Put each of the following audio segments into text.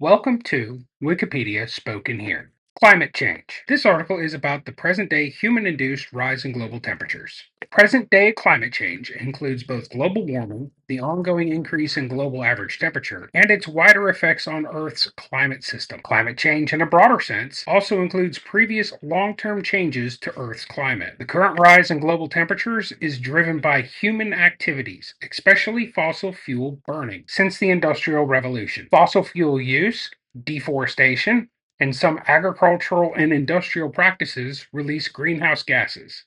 Welcome to Wikipedia Spoken Here. Climate change. This article is about the present day human induced rise in global temperatures. Present day climate change includes both global warming, the ongoing increase in global average temperature, and its wider effects on Earth's climate system. Climate change, in a broader sense, also includes previous long term changes to Earth's climate. The current rise in global temperatures is driven by human activities, especially fossil fuel burning, since the Industrial Revolution. Fossil fuel use, deforestation, and some agricultural and industrial practices release greenhouse gases.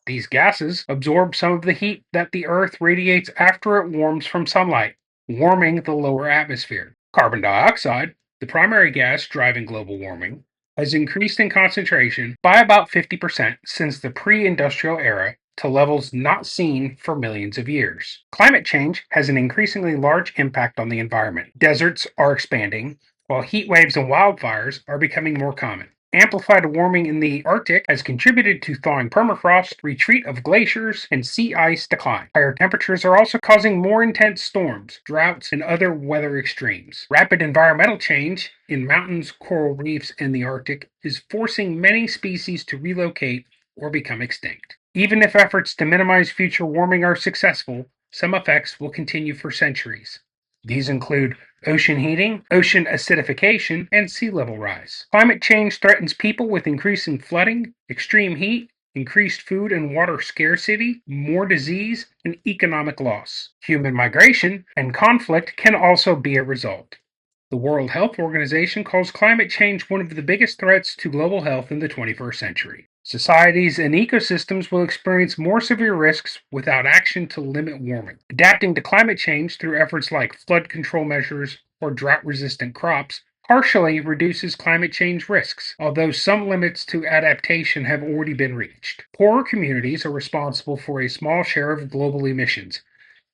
These gases absorb some of the heat that the Earth radiates after it warms from sunlight, warming the lower atmosphere. Carbon dioxide, the primary gas driving global warming, has increased in concentration by about 50% since the pre industrial era to levels not seen for millions of years. Climate change has an increasingly large impact on the environment. Deserts are expanding, while heat waves and wildfires are becoming more common. Amplified warming in the Arctic has contributed to thawing permafrost, retreat of glaciers, and sea ice decline. Higher temperatures are also causing more intense storms, droughts, and other weather extremes. Rapid environmental change in mountains, coral reefs, and the Arctic is forcing many species to relocate or become extinct. Even if efforts to minimize future warming are successful, some effects will continue for centuries. These include ocean heating, ocean acidification, and sea level rise. Climate change threatens people with increasing flooding, extreme heat, increased food and water scarcity, more disease, and economic loss. Human migration and conflict can also be a result. The World Health Organization calls climate change one of the biggest threats to global health in the 21st century. Societies and ecosystems will experience more severe risks without action to limit warming. Adapting to climate change through efforts like flood control measures or drought resistant crops partially reduces climate change risks, although some limits to adaptation have already been reached. Poorer communities are responsible for a small share of global emissions,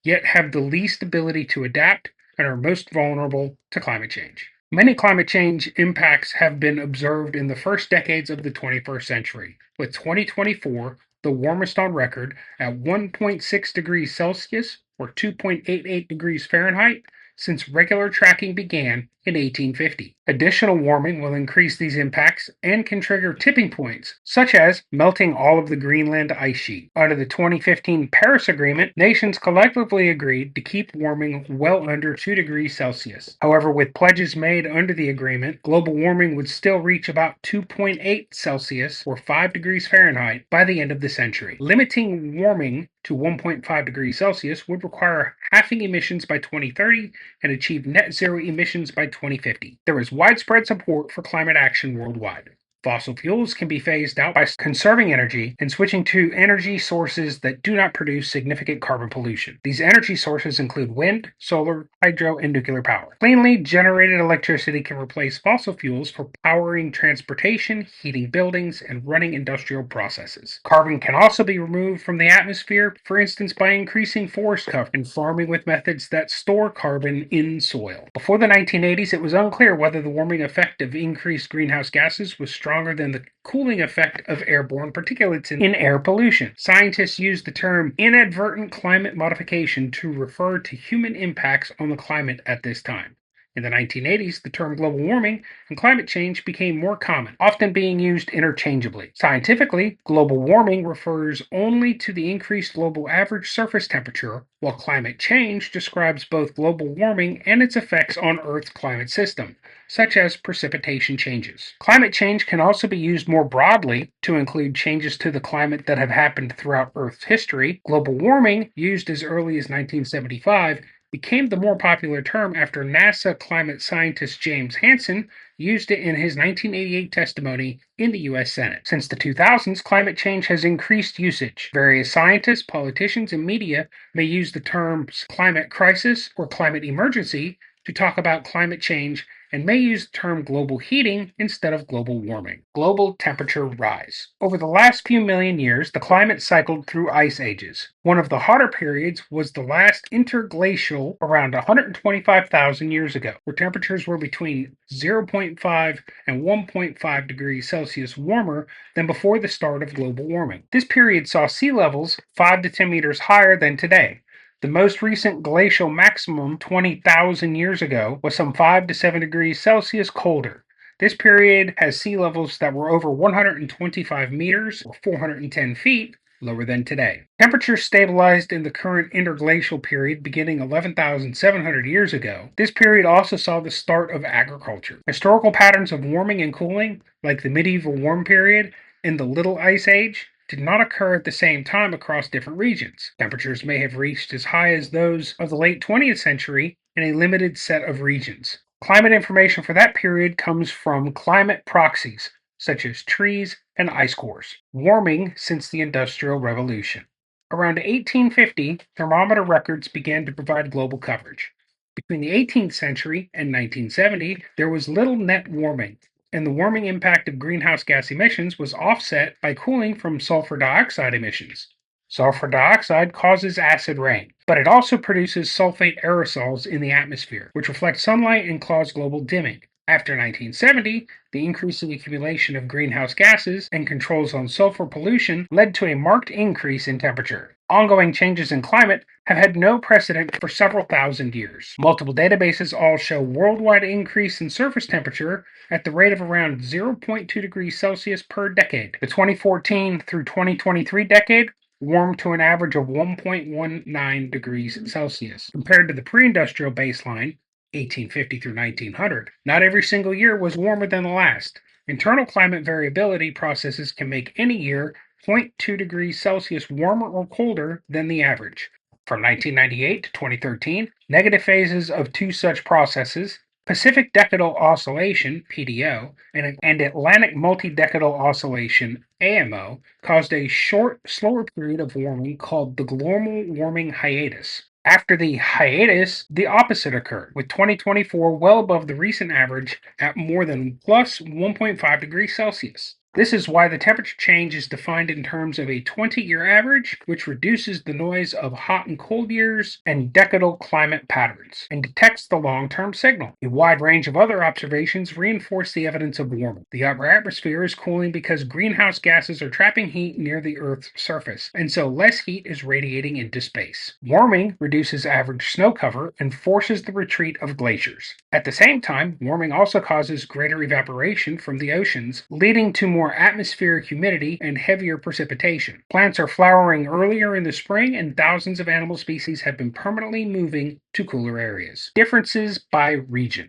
yet have the least ability to adapt and are most vulnerable to climate change. Many climate change impacts have been observed in the first decades of the 21st century, with 2024 the warmest on record at 1.6 degrees Celsius or 2.88 degrees Fahrenheit since regular tracking began in 1850. Additional warming will increase these impacts and can trigger tipping points, such as melting all of the Greenland ice sheet. Under the 2015 Paris Agreement, nations collectively agreed to keep warming well under 2 degrees Celsius. However, with pledges made under the agreement, global warming would still reach about 2.8 Celsius or 5 degrees Fahrenheit by the end of the century. Limiting warming to 1.5 degrees Celsius would require halving emissions by 2030 and achieve net zero emissions by 2050. There is widespread support for climate action worldwide. Fossil fuels can be phased out by conserving energy and switching to energy sources that do not produce significant carbon pollution. These energy sources include wind, solar, hydro, and nuclear power. Cleanly generated electricity can replace fossil fuels for powering transportation, heating buildings, and running industrial processes. Carbon can also be removed from the atmosphere, for instance, by increasing forest cover and farming with methods that store carbon in soil. Before the 1980s, it was unclear whether the warming effect of increased greenhouse gases was stronger than the cooling effect of airborne particulates in air pollution. Scientists use the term inadvertent climate modification to refer to human impacts on the climate at this time. In the 1980s, the term global warming and climate change became more common, often being used interchangeably. Scientifically, global warming refers only to the increased global average surface temperature, while climate change describes both global warming and its effects on Earth's climate system, such as precipitation changes. Climate change can also be used more broadly to include changes to the climate that have happened throughout Earth's history. Global warming, used as early as 1975, became the more popular term after NASA climate scientist James Hansen used it in his 1988 testimony in the U.S. Senate. Since the 2000s, climate change has increased usage. Various scientists, politicians, and media may use the terms climate crisis or climate emergency to talk about climate change and may use the term global heating instead of global warming. Global temperature rise. Over the last few million years, the climate cycled through ice ages. One of the hotter periods was the last interglacial around 125,000 years ago, where temperatures were between 0.5 and 1.5 degrees Celsius warmer than before the start of global warming. This period saw sea levels 5 to 10 meters higher than today. The most recent glacial maximum 20,000 years ago was some 5 to 7 degrees Celsius colder. This period has sea levels that were over 125 meters or 410 feet lower than today. Temperatures stabilized in the current interglacial period beginning 11,700 years ago. This period also saw the start of agriculture. Historical patterns of warming and cooling, like the medieval warm period and the Little Ice Age, did not occur at the same time across different regions. Temperatures may have reached as high as those of the late 20th century in a limited set of regions. Climate information for that period comes from climate proxies, such as trees and ice cores. Warming since the Industrial Revolution. Around 1850, thermometer records began to provide global coverage. Between the 18th century and 1970, there was little net warming, and the warming impact of greenhouse gas emissions was offset by cooling from sulfur dioxide emissions. Sulfur dioxide causes acid rain, but it also produces sulfate aerosols in the atmosphere, which reflect sunlight and cause global dimming. After 1970, the increasing accumulation of greenhouse gases and controls on sulfur pollution led to a marked increase in temperature. Ongoing changes in climate have had no precedent for several thousand years. Multiple databases all show worldwide increase in surface temperature at the rate of around 0.2 degrees Celsius per decade. The 2014 through 2023 decade warmed to an average of 1.19 degrees Celsius. Compared to the pre-industrial baseline, 1850 through 1900, not every single year was warmer than the last. Internal climate variability processes can make any year 0.2 degrees Celsius warmer or colder than the average. From 1998 to 2013, negative phases of two such processes, Pacific Decadal Oscillation (PDO) and Atlantic Multidecadal Oscillation (AMO), caused a short, slower period of warming called the global warming hiatus. After the hiatus, the opposite occurred, with 2024 well above the recent average at more than plus 1.5 degrees Celsius. This is why the temperature change is defined in terms of a 20-year average, which reduces the noise of hot and cold years and decadal climate patterns, and detects the long-term signal. A wide range of other observations reinforce the evidence of warming. The upper atmosphere is cooling because greenhouse gases are trapping heat near the Earth's surface, and so less heat is radiating into space. Warming reduces average snow cover and forces the retreat of glaciers. At the same time, warming also causes greater evaporation from the oceans, leading to more atmospheric humidity and heavier precipitation. Plants are flowering earlier in the spring, and thousands of animal species have been permanently moving to cooler areas. Differences by region.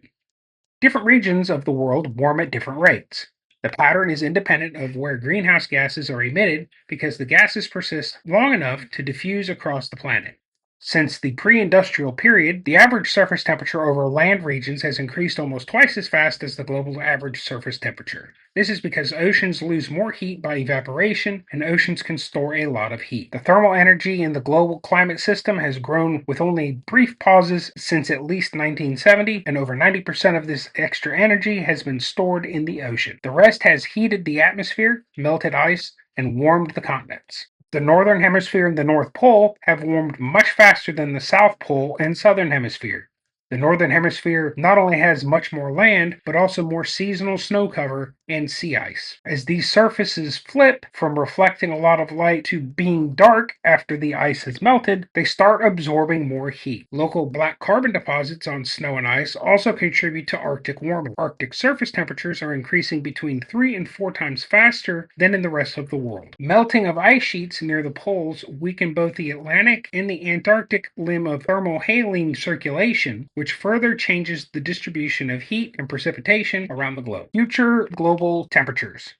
Different regions of the world warm at different rates. The pattern is independent of where greenhouse gases are emitted because the gases persist long enough to diffuse across the planet. Since the pre-industrial period, the average surface temperature over land regions has increased almost twice as fast as the global average surface temperature. This is because oceans lose more heat by evaporation, and oceans can store a lot of heat. The thermal energy in the global climate system has grown with only brief pauses since at least 1970, and over 90% of this extra energy has been stored in the ocean. The rest has heated the atmosphere, melted ice, and warmed the continents. The northern hemisphere and the North Pole have warmed much faster than the South Pole and southern hemisphere. The northern hemisphere not only has much more land, but also more seasonal snow cover and sea ice. As these surfaces flip from reflecting a lot of light to being dark after the ice has melted, they start absorbing more heat. Local black carbon deposits on snow and ice also contribute to Arctic warming. Arctic surface temperatures are increasing between 3 and 4 times faster than in the rest of the world. Melting of ice sheets near the poles weaken both the Atlantic and the Antarctic limb of thermohaline circulation, which further changes the distribution of heat and precipitation around the globe. Future global temperatures.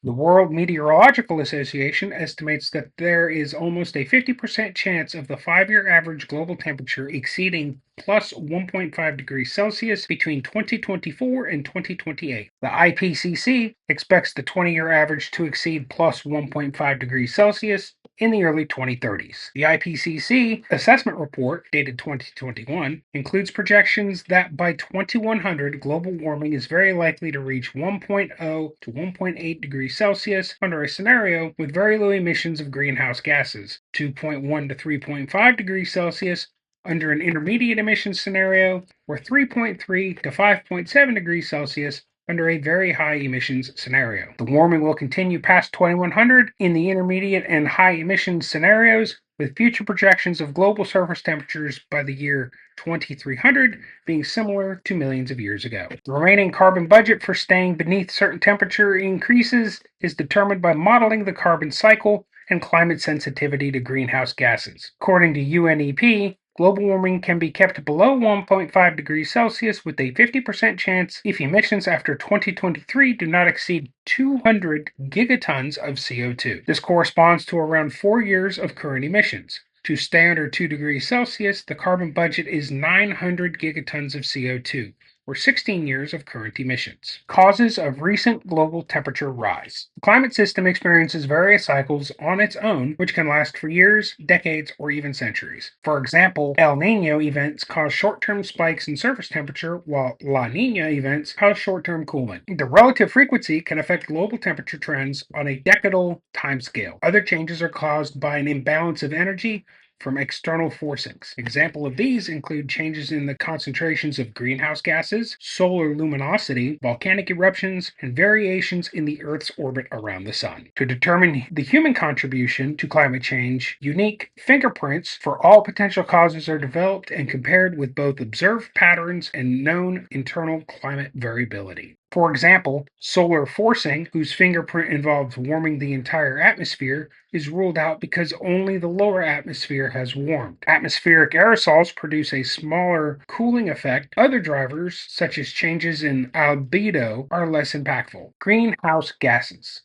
The World Meteorological Association estimates that there is almost a 50% chance of the 5-year average global temperature exceeding plus 1.5 degrees Celsius between 2024 and 2028. The IPCC expects the 20-year average to exceed plus 1.5 degrees Celsius in the early 2030s. The IPCC assessment report, dated 2021, includes projections that by 2100, global warming is very likely to reach 1.0 to 1.8 degrees Celsius under a scenario with very low emissions of greenhouse gases, 2.1 to 3.5 degrees Celsius under an intermediate emissions scenario, or 3.3 to 5.7 degrees Celsius under a very high emissions scenario. The warming will continue past 2100 in the intermediate and high emissions scenarios, with future projections of global surface temperatures by the year 2300 being similar to millions of years ago. The remaining carbon budget for staying beneath certain temperature increases is determined by modeling the carbon cycle and climate sensitivity to greenhouse gases. According to UNEP, global warming can be kept below 1.5 degrees Celsius with a 50% chance if emissions after 2023 do not exceed 200 gigatons of CO2. This corresponds to around 4 years of current emissions. To stay under 2 degrees Celsius, the carbon budget is 900 gigatons of CO2, or 16 years of current emissions. Causes of recent global temperature rise. The climate system experiences various cycles on its own, which can last for years, decades, or even centuries. For example, El Nino events cause short-term spikes in surface temperature, while La Nina events cause short-term cooling. The relative frequency can affect global temperature trends on a decadal timescale. Other changes are caused by an imbalance of energy from external forcings. Example of these include changes in the concentrations of greenhouse gases, solar luminosity, volcanic eruptions, and variations in the Earth's orbit around the Sun. To determine the human contribution to climate change, unique fingerprints for all potential causes are developed and compared with both observed patterns and known internal climate variability. For example, solar forcing, whose fingerprint involves warming the entire atmosphere, is ruled out because only the lower atmosphere has warmed. Atmospheric aerosols produce a smaller cooling effect. Other drivers, such as changes in albedo, are less impactful. Greenhouse gases.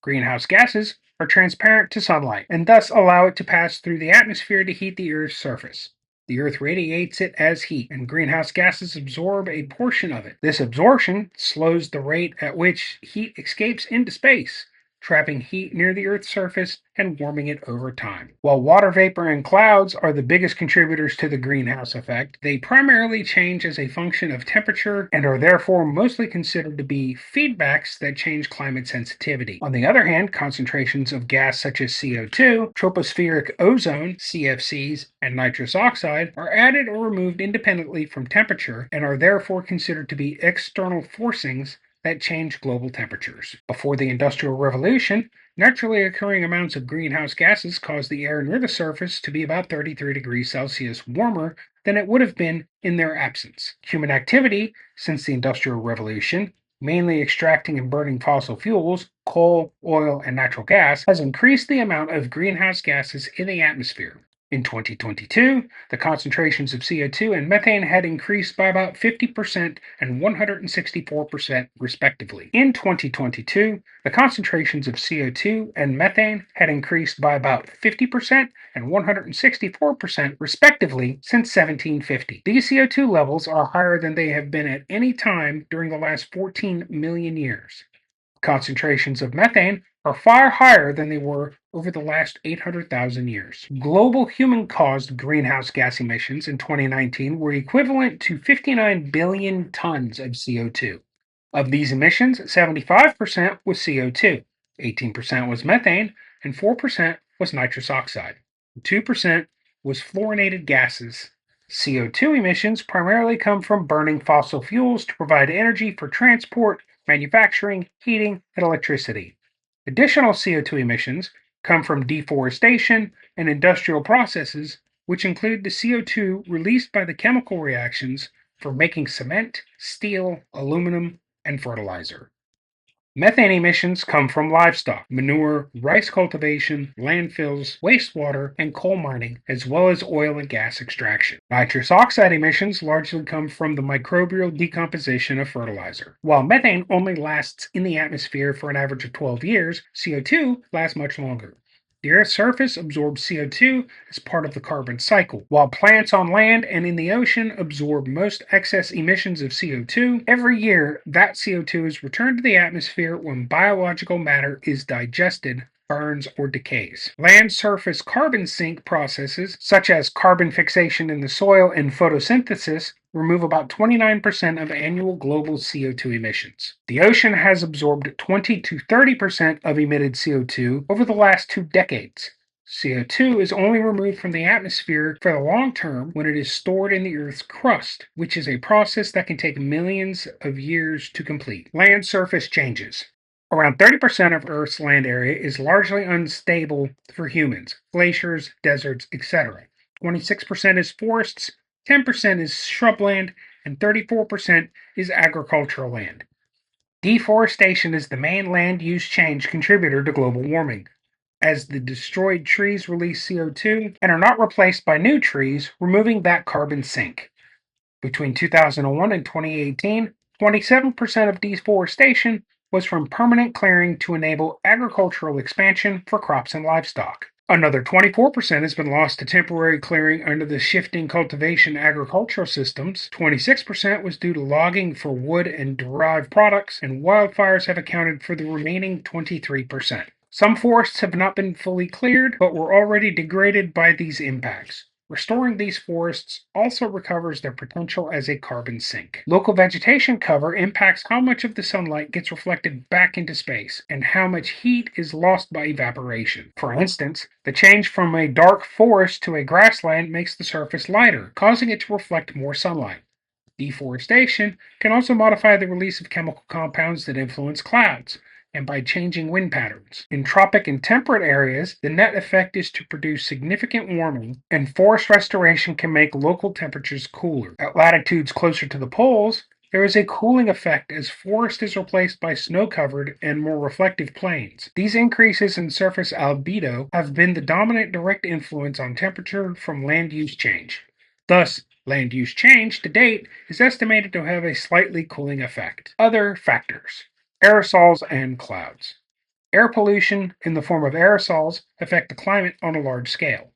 Greenhouse gases are transparent to sunlight and thus allow it to pass through the atmosphere to heat the Earth's surface. The Earth radiates it as heat, and greenhouse gases absorb a portion of it. This absorption slows the rate at which heat escapes into space, trapping heat near the Earth's surface and warming it over time. While water vapor and clouds are the biggest contributors to the greenhouse effect, they primarily change as a function of temperature and are therefore mostly considered to be feedbacks that change climate sensitivity. On the other hand, concentrations of gas such as CO2, tropospheric ozone, CFCs, and nitrous oxide are added or removed independently from temperature and are therefore considered to be external forcings that change global temperatures. Before the Industrial Revolution, naturally occurring amounts of greenhouse gases caused the air near the surface to be about 33 degrees Celsius warmer than it would have been in their absence. Human activity since the Industrial Revolution, mainly extracting and burning fossil fuels, coal, oil, and natural gas, has increased the amount of greenhouse gases in the atmosphere. In 2022, the concentrations of CO2 and methane had increased by about 50% and 164%, respectively. In 2022, the concentrations of CO2 and methane had increased by about 50% and 164%, respectively, since 1750. These CO2 levels are higher than they have been at any time during the last 14 million years. Concentrations of methane are far higher than they were over the last 800,000 years. Global human-caused greenhouse gas emissions in 2019 were equivalent to 59 billion tons of CO2. Of these emissions, 75% was CO2, 18% was methane, and 4% was nitrous oxide. 2% was fluorinated gases. CO2 emissions primarily come from burning fossil fuels to provide energy for transport, manufacturing, heating, and electricity. Additional CO2 emissions come from deforestation and industrial processes, which include the CO2 released by the chemical reactions for making cement, steel, aluminum, and fertilizer. Methane emissions come from livestock, manure, rice cultivation, landfills, wastewater, and coal mining, as well as oil and gas extraction. Nitrous oxide emissions largely come from the microbial decomposition of fertilizer. While methane only lasts in the atmosphere for an average of 12 years, CO2 lasts much longer. The Earth's surface absorbs CO2 as part of the carbon cycle. While plants on land and in the ocean absorb most excess emissions of CO2, every year that CO2 is returned to the atmosphere when biological matter is digested, burns, or decays. Land surface carbon sink processes, such as carbon fixation in the soil and photosynthesis, remove about 29% of annual global CO2 emissions. The ocean has absorbed 20 to 30% of emitted CO2 over the last 2 decades. CO2 is only removed from the atmosphere for the long term when it is stored in the Earth's crust, which is a process that can take millions of years to complete. Land surface changes. Around 30% of Earth's land area is largely unstable for humans glaciers, deserts, etc. 26% is forests, 10% is shrubland, and 34% is agricultural land. Deforestation is the main land use change contributor to global warming, as the destroyed trees release CO2 and are not replaced by new trees, removing that carbon sink. Between 2001 and 2018, 27% of deforestation was from permanent clearing to enable agricultural expansion for crops and livestock. Another 24% has been lost to temporary clearing under the shifting cultivation agricultural systems. 26% was due to logging for wood and derived products, and wildfires have accounted for the remaining 23%. Some forests have not been fully cleared, but were already degraded by these impacts. Restoring these forests also recovers their potential as a carbon sink. Local vegetation cover impacts how much of the sunlight gets reflected back into space and how much heat is lost by evaporation. For instance, the change from a dark forest to a grassland makes the surface lighter, causing it to reflect more sunlight. Deforestation can also modify the release of chemical compounds that influence clouds, and by changing wind patterns. In tropic and temperate areas, the net effect is to produce significant warming, and forest restoration can make local temperatures cooler. At latitudes closer to the poles, there is a cooling effect as forest is replaced by snow-covered and more reflective plains. These increases in surface albedo have been the dominant direct influence on temperature from land use change. Thus, land use change to date is estimated to have a slightly cooling effect. Other factors aerosols and clouds. Air pollution in the form of aerosols affect the climate on a large scale.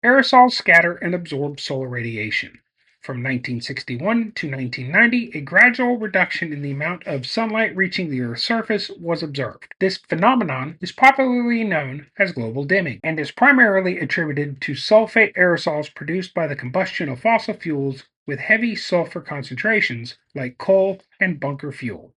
Aerosols scatter and absorb solar radiation. From 1961 to 1990, a gradual reduction in the amount of sunlight reaching the Earth's surface was observed. This phenomenon is popularly known as global dimming and is primarily attributed to sulfate aerosols produced by the combustion of fossil fuels with heavy sulfur concentrations like coal and bunker fuel.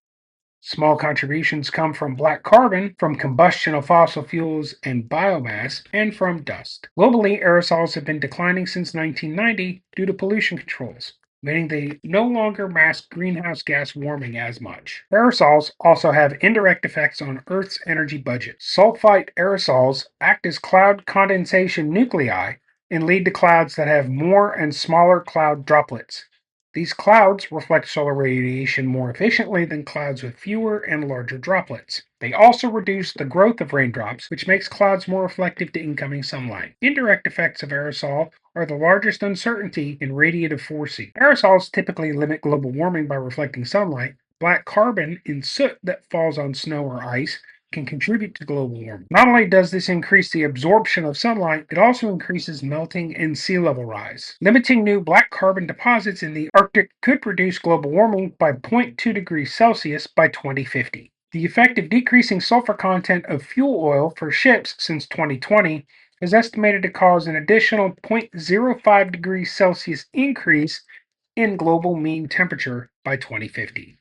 Small contributions come from black carbon, from combustion of fossil fuels and biomass, and from dust. Globally, aerosols have been declining since 1990 due to pollution controls, meaning they no longer mask greenhouse gas warming as much. Aerosols also have indirect effects on Earth's energy budget. Sulfite aerosols act as cloud condensation nuclei and lead to clouds that have more and smaller cloud droplets. These clouds reflect solar radiation more efficiently than clouds with fewer and larger droplets. They also reduce the growth of raindrops, which makes clouds more reflective to incoming sunlight. Indirect effects of aerosol are the largest uncertainty in radiative forcing. Aerosols typically limit global warming by reflecting sunlight. Black carbon in soot that falls on snow or ice can contribute to global warming. Not only does this increase the absorption of sunlight, it also increases melting and sea level rise. Limiting new black carbon deposits in the Arctic could reduce global warming by 0.2 degrees Celsius by 2050. The effect of decreasing sulfur content of fuel oil for ships since 2020 is estimated to cause an additional 0.05 degrees Celsius increase in global mean temperature by 2050.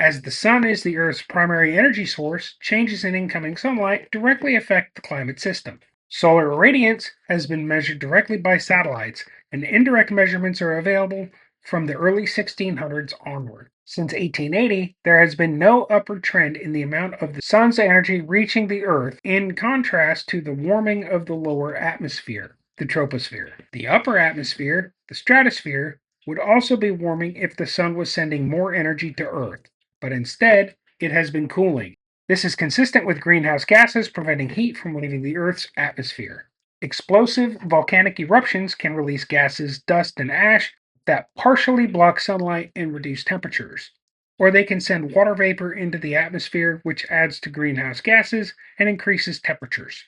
As the sun is the Earth's primary energy source, changes in incoming sunlight directly affect the climate system. Solar irradiance has been measured directly by satellites, and indirect measurements are available from the early 1600s onward. Since 1880, there has been no upward trend in the amount of the sun's energy reaching the Earth, in contrast to the warming of the lower atmosphere, the troposphere. The upper atmosphere, the stratosphere, would also be warming if the sun was sending more energy to Earth, but instead, it has been cooling. This is consistent with greenhouse gases preventing heat from leaving the Earth's atmosphere. Explosive volcanic eruptions can release gases, dust, and ash that partially block sunlight and reduce temperatures. Or they can send water vapor into the atmosphere, which adds to greenhouse gases and increases temperatures.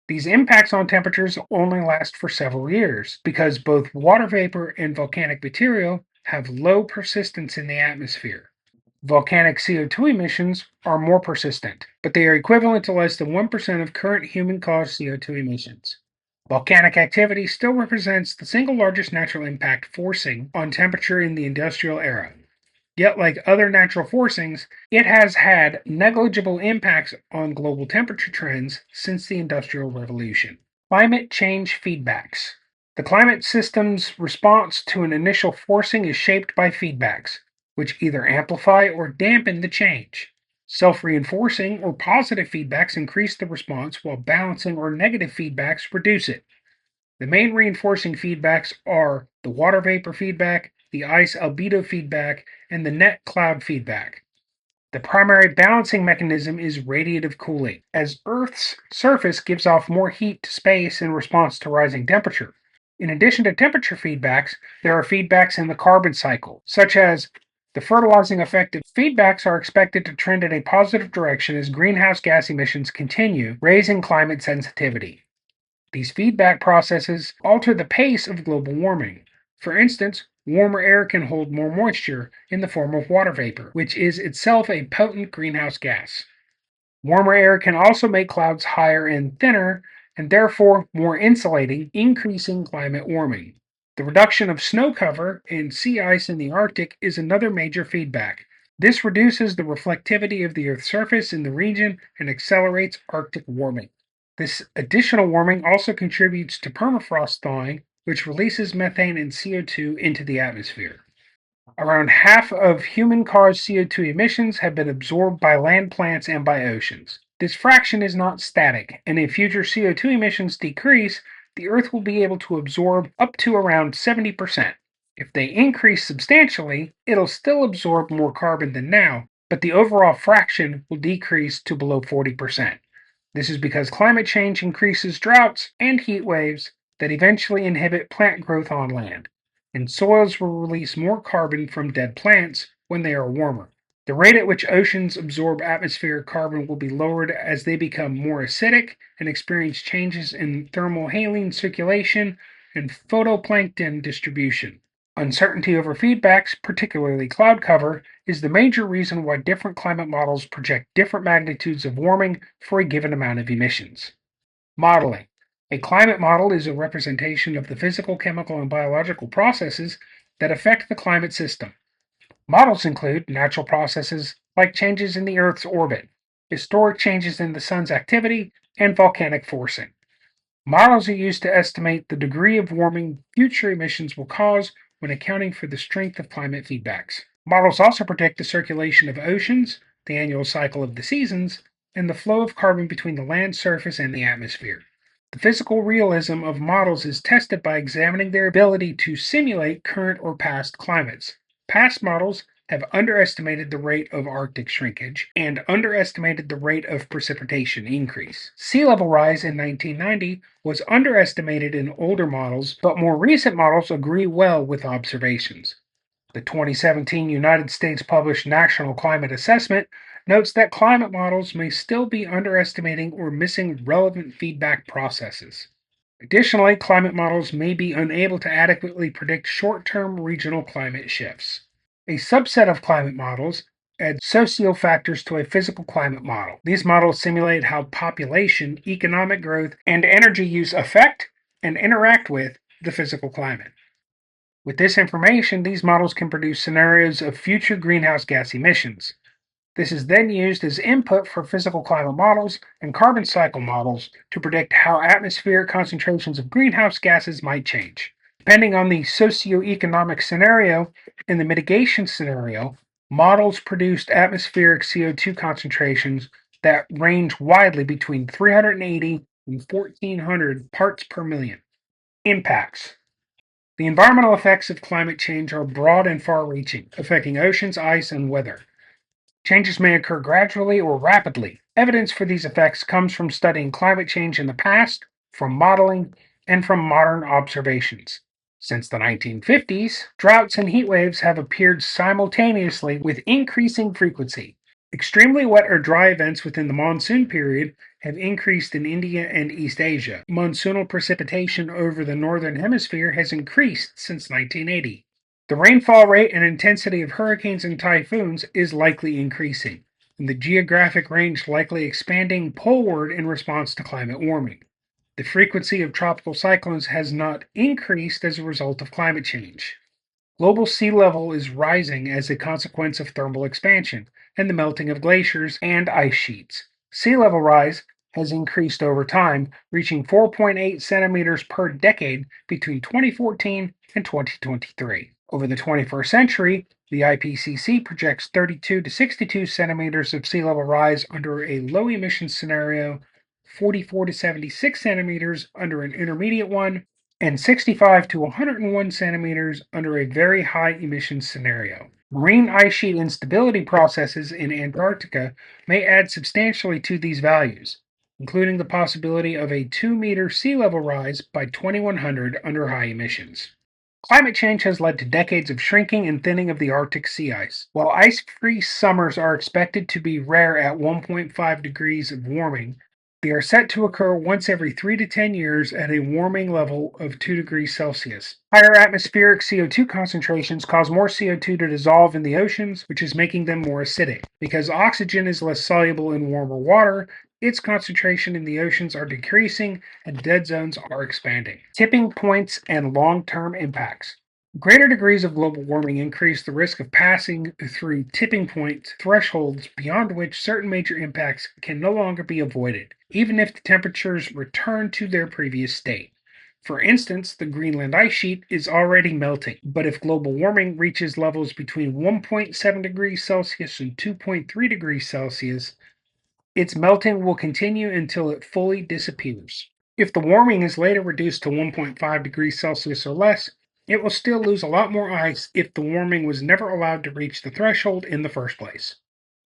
These impacts on temperatures only last for several years because both water vapor and volcanic material have low persistence in the atmosphere. Volcanic CO2 emissions are more persistent, but they are equivalent to less than 1% of current human-caused CO2 emissions. Volcanic activity still represents the single largest natural impact forcing on temperature in the industrial era. Yet, like other natural forcings, it has had negligible impacts on global temperature trends since the Industrial Revolution. Climate change feedbacks. The climate system's response to an initial forcing is shaped by feedbacks, which either amplify or dampen the change. Self-reinforcing or positive feedbacks increase the response, while balancing or negative feedbacks reduce it. The main reinforcing feedbacks are the water vapor feedback, the ice albedo feedback, and the net cloud feedback. The primary balancing mechanism is radiative cooling, as Earth's surface gives off more heat to space in response to rising temperature. In addition to temperature feedbacks, there are feedbacks in the carbon cycle, such as the fertilizing effect of feedbacks are expected to trend in a positive direction as greenhouse gas emissions continue, raising climate sensitivity. These feedback processes alter the pace of global warming. For instance, warmer air can hold more moisture in the form of water vapor, which is itself a potent greenhouse gas. Warmer air can also make clouds higher and thinner, and therefore more insulating, increasing climate warming. The reduction of snow cover and sea ice in the Arctic is another major feedback. This reduces the reflectivity of the Earth's surface in the region and accelerates Arctic warming. This additional warming also contributes to permafrost thawing, which releases methane and CO2 into the atmosphere. Around half of human-caused CO2 emissions have been absorbed by land plants and by oceans. This fraction is not static, and if future CO2 emissions decrease, the Earth will be able to absorb up to around 70%. If they increase substantially, it'll still absorb more carbon than now, but the overall fraction will decrease to below 40%. This is because climate change increases droughts and heat waves that eventually inhibit plant growth on land, and soils will release more carbon from dead plants when they are warmer. The rate at which oceans absorb atmospheric carbon will be lowered as they become more acidic and experience changes in thermohaline circulation and photoplankton distribution. Uncertainty over feedbacks, particularly cloud cover, is the major reason why different climate models project different magnitudes of warming for a given amount of emissions. Modeling. A climate model is a representation of the physical, chemical, and biological processes that affect the climate system. Models include natural processes like changes in the Earth's orbit, historic changes in the sun's activity, and volcanic forcing. Models are used to estimate the degree of warming future emissions will cause when accounting for the strength of climate feedbacks. Models also predict the circulation of oceans, the annual cycle of the seasons, and the flow of carbon between the land surface and the atmosphere. The physical realism of models is tested by examining their ability to simulate current or past climates. Past models have underestimated the rate of Arctic shrinkage and underestimated the rate of precipitation increase. Sea level rise in 1990 was underestimated in older models, but more recent models agree well with observations. The 2017 United States published National Climate Assessment notes that climate models may still be underestimating or missing relevant feedback processes. Additionally, climate models may be unable to adequately predict short-term regional climate shifts. A subset of climate models add socio-factors to a physical climate model. These models simulate how population, economic growth, and energy use affect and interact with the physical climate. With this information, these models can produce scenarios of future greenhouse gas emissions. This is then used as input for physical climate models and carbon cycle models to predict how atmospheric concentrations of greenhouse gases might change. Depending on the socioeconomic scenario and the mitigation scenario, models produced atmospheric CO2 concentrations that range widely between 380 and 1400 parts per million. Impacts. The environmental effects of climate change are broad and far reaching, affecting oceans, ice, and weather. Changes may occur gradually or rapidly. Evidence for these effects comes from studying climate change in the past, from modeling, and from modern observations. Since the 1950s, droughts and heat waves have appeared simultaneously with increasing frequency. Extremely wet or dry events within the monsoon period have increased in India and East Asia. Monsoonal precipitation over the northern hemisphere has increased since 1980. The rainfall rate and intensity of hurricanes and typhoons is likely increasing, and the geographic range likely expanding poleward in response to climate warming. The frequency of tropical cyclones has not increased as a result of climate change. Global sea level is rising as a consequence of thermal expansion and the melting of glaciers and ice sheets. Sea level rise has increased over time, reaching 4.8 centimeters per decade between 2014 and 2023. Over the 21st century, the IPCC projects 32 to 62 centimeters of sea level rise under a low emission scenario, 44 to 76 centimeters under an intermediate one, and 65 to 101 centimeters under a very high emission scenario. Marine ice sheet instability processes in Antarctica may add substantially to these values, including the possibility of a 2-meter sea level rise by 2100 under high emissions. Climate change has led to decades of shrinking and thinning of the Arctic sea ice. While ice free summers are expected to be rare at 1.5 degrees of warming, they are set to occur once every 3 to 10 years at a warming level of 2 degrees Celsius. Higher atmospheric CO2 concentrations cause more CO2 to dissolve in the oceans, which is making them more acidic. Because oxygen is less soluble in warmer water, its concentration in the oceans are decreasing and dead zones are expanding. Tipping points and long-term impacts. Greater degrees of global warming increase the risk of passing through tipping point thresholds beyond which certain major impacts can no longer be avoided, even if the temperatures return to their previous state. For instance, the Greenland ice sheet is already melting, but if global warming reaches levels between 1.7 degrees Celsius and 2.3 degrees Celsius, its melting will continue until it fully disappears. If the warming is later reduced to 1.5 degrees Celsius or less, it will still lose a lot more ice if the warming was never allowed to reach the threshold in the first place.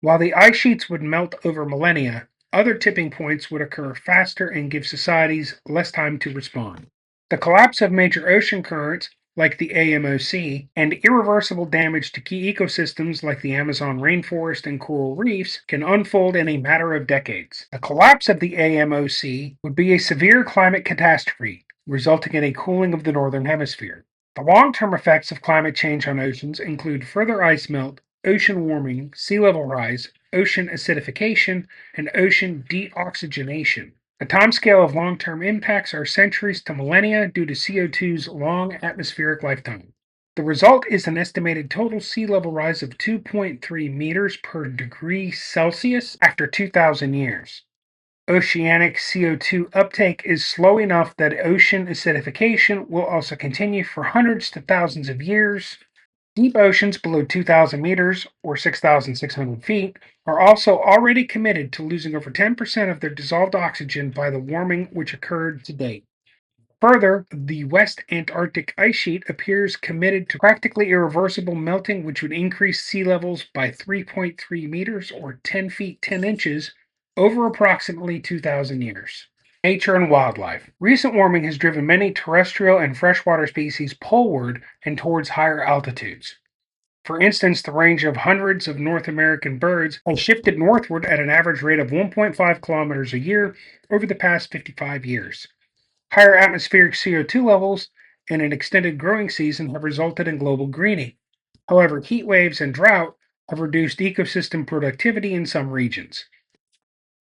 While the ice sheets would melt over millennia, other tipping points would occur faster and give societies less time to respond. The collapse of major ocean currents, like the AMOC, and irreversible damage to key ecosystems like the Amazon rainforest and coral reefs can unfold in a matter of decades. The collapse of the AMOC would be a severe climate catastrophe, resulting in a cooling of the northern hemisphere. The long term effects of climate change on oceans include further ice melt, ocean warming, sea level rise, ocean acidification, and ocean deoxygenation. The timescale of long-term impacts are centuries to millennia due to CO2's long atmospheric lifetime. The result is an estimated total sea level rise of 2.3 meters per degree Celsius after 2,000 years. Oceanic CO2 uptake is slow enough that ocean acidification will also continue for hundreds to thousands of years. Deep oceans below 2,000 meters, or 6,600 feet, are also already committed to losing over 10% of their dissolved oxygen by the warming which occurred to date. Further, the West Antarctic ice sheet appears committed to practically irreversible melting, which would increase sea levels by 3.3 meters, or 10 feet 10 inches, over approximately 2,000 years. Nature and wildlife. Recent warming has driven many terrestrial and freshwater species poleward and towards higher altitudes. For instance, the range of hundreds of North American birds has shifted northward at an average rate of 1.5 kilometers a year over the past 55 years. Higher atmospheric CO2 levels and an extended growing season have resulted in global greening. However, heat waves and drought have reduced ecosystem productivity in some regions.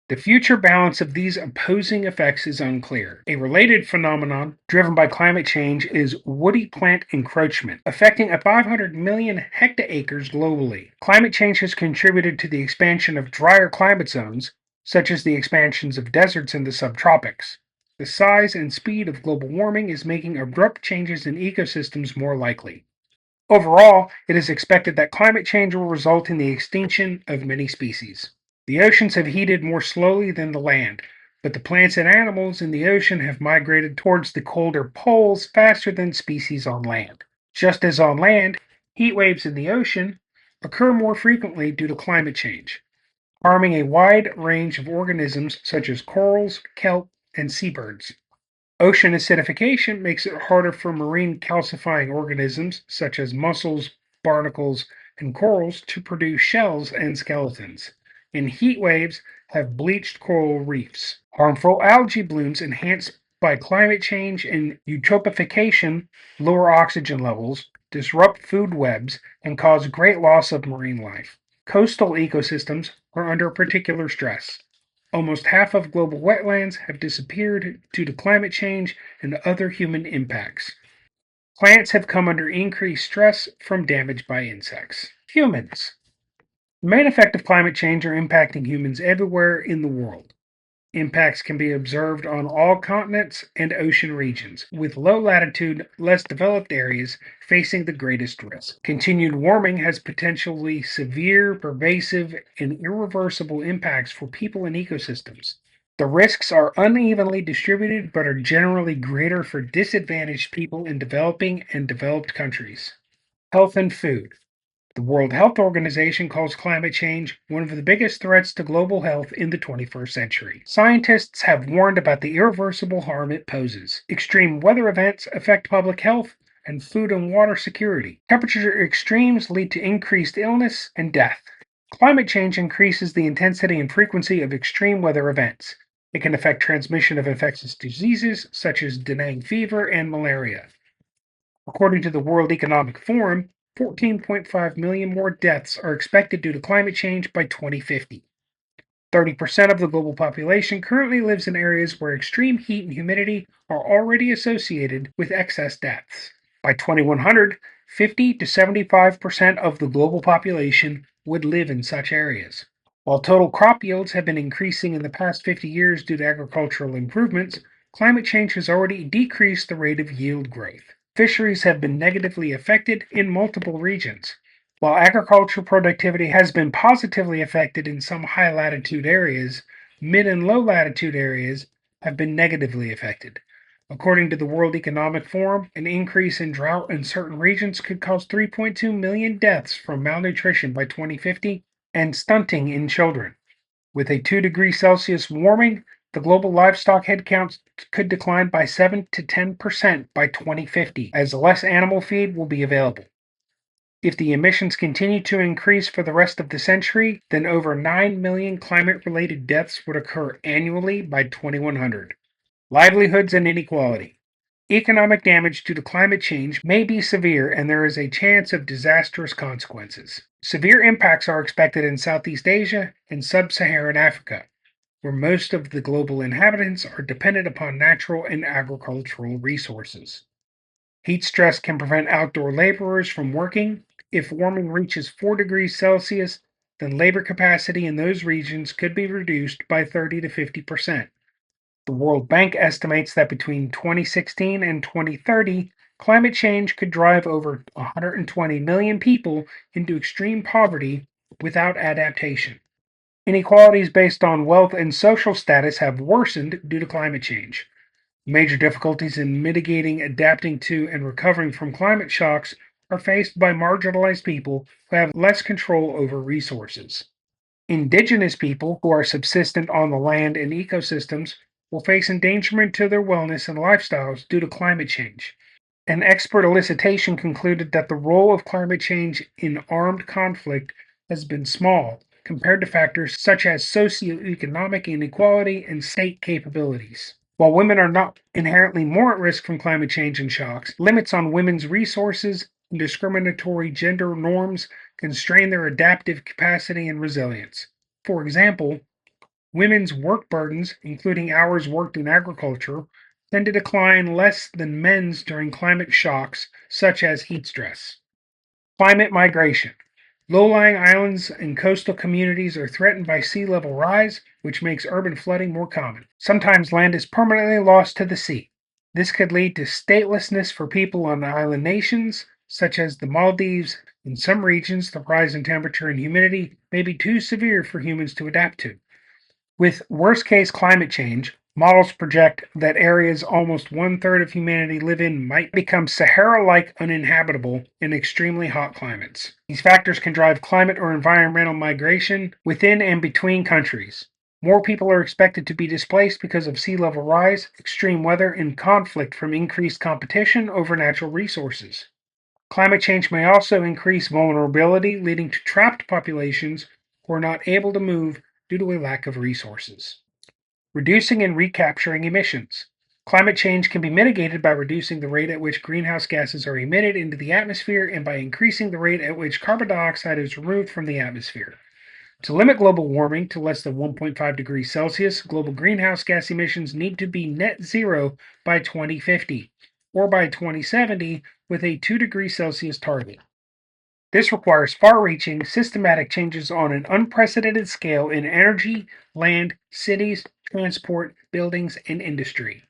The future balance of these opposing effects is unclear. A related phenomenon driven by climate change is woody plant encroachment, affecting 500 million hectares globally. Climate change has contributed to the expansion of drier climate zones, such as the expansions of deserts in the subtropics. The size and speed of global warming is making abrupt changes in ecosystems more likely. Overall, it is expected that climate change will result in the extinction of many species. The oceans have heated more slowly than the land, but the plants and animals in the ocean have migrated towards the colder poles faster than species on land. Just as on land, heat waves in the ocean occur more frequently due to climate change, harming a wide range of organisms such as corals, kelp, and seabirds. Ocean acidification makes it harder for marine calcifying organisms such as mussels, barnacles, and corals to produce shells and skeletons. And heat waves have bleached coral reefs. Harmful algae blooms enhanced by climate change and eutrophication lower oxygen levels, disrupt food webs, and cause great loss of marine life. Coastal ecosystems are under particular stress. Almost half of global wetlands have disappeared due to climate change and other human impacts. Plants have come under increased stress from damage by insects. Humans. The main effect of climate change are impacting humans everywhere in the world. Impacts can be observed on all continents and ocean regions, with low latitude, less developed areas facing the greatest risk. Continued warming has potentially severe, pervasive, and irreversible impacts for people and ecosystems. The risks are unevenly distributed but are generally greater for disadvantaged people in developing and developed countries. Health and food. The World Health Organization calls climate change one of the biggest threats to global health in the 21st century. Scientists have warned about the irreversible harm it poses. Extreme weather events affect public health and food and water security. Temperature extremes lead to increased illness and death. Climate change increases the intensity and frequency of extreme weather events. It can affect transmission of infectious diseases such as dengue fever and malaria. According to the World Economic Forum, 14.5 million more deaths are expected due to climate change by 2050. 30% of the global population currently lives in areas where extreme heat and humidity are already associated with excess deaths. By 2100, 50 to 75% of the global population would live in such areas. While total crop yields have been increasing in the past 50 years due to agricultural improvements, climate change has already decreased the rate of yield growth. Fisheries have been negatively affected in multiple regions. While agricultural productivity has been positively affected in some high latitude areas, mid and low latitude areas have been negatively affected. According to the World Economic Forum, an increase in drought in certain regions could cause 3.2 million deaths from malnutrition by 2050 and stunting in children. With a 2 degrees Celsius warming, the global livestock head count could decline by 7 to 10% by 2050, as less animal feed will be available. If the emissions continue to increase for the rest of the century, then over 9 million climate related deaths would occur annually by 2100. Livelihoods and inequality. Economic damage due to climate change may be severe, and there is a chance of disastrous consequences. Severe impacts are expected in Southeast Asia and Sub Saharan Africa, where most of the global inhabitants are dependent upon natural and agricultural resources. Heat stress can prevent outdoor laborers from working. If warming reaches 4 degrees Celsius, then labor capacity in those regions could be reduced by 30 to 50%. The World Bank estimates that between 2016 and 2030, climate change could drive over 120 million people into extreme poverty without adaptation. Inequalities based on wealth and social status have worsened due to climate change. Major difficulties in mitigating, adapting to, and recovering from climate shocks are faced by marginalized people who have less control over resources. Indigenous people who are subsistent on the land and ecosystems will face endangerment to their wellness and lifestyles due to climate change. An expert elicitation concluded that the role of climate change in armed conflict has been small compared to factors such as socioeconomic inequality and state capabilities. While women are not inherently more at risk from climate change and shocks, limits on women's resources and discriminatory gender norms constrain their adaptive capacity and resilience. For example, women's work burdens, including hours worked in agriculture, tend to decline less than men's during climate shocks such as heat stress. Climate migration. Low-lying islands and coastal communities are threatened by sea level rise, which makes urban flooding more common. Sometimes land is permanently lost to the sea. This could lead to statelessness for people on island nations, such as the Maldives. In some regions, the rise in temperature and humidity may be too severe for humans to adapt to. With worst case climate change, models project that areas almost one third of humanity live in might become Sahara like uninhabitable in extremely hot climates. These factors can drive climate or environmental migration within and between countries. More people are expected to be displaced because of sea level rise, extreme weather, and conflict from increased competition over natural resources. Climate change may also increase vulnerability, leading to trapped populations who are not able to move due to a lack of resources. Reducing and recapturing emissions. Climate change can be mitigated by reducing the rate at which greenhouse gases are emitted into the atmosphere and by increasing the rate at which carbon dioxide is removed from the atmosphere. To limit global warming to less than 1.5 degrees Celsius, global greenhouse gas emissions need to be net zero by 2050, or by 2070 with a 2 degrees Celsius target. This requires far-reaching, systematic changes on an unprecedented scale in energy, land, cities, transport, buildings, and industry.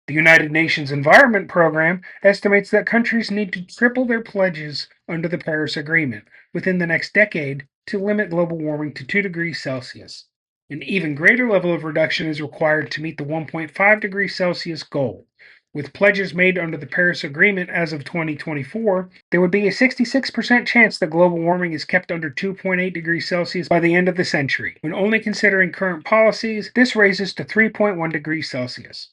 The United Nations Environment Program estimates that countries need to triple their pledges under the Paris Agreement within the next decade to limit global warming to 2 degrees Celsius. An even greater level of reduction is required to meet the 1.5 degrees Celsius goal. With pledges made under the Paris Agreement as of 2024, there would be a 66% chance that global warming is kept under 2.8 degrees Celsius by the end of the century. When only considering current policies, this raises to 3.1 degrees Celsius.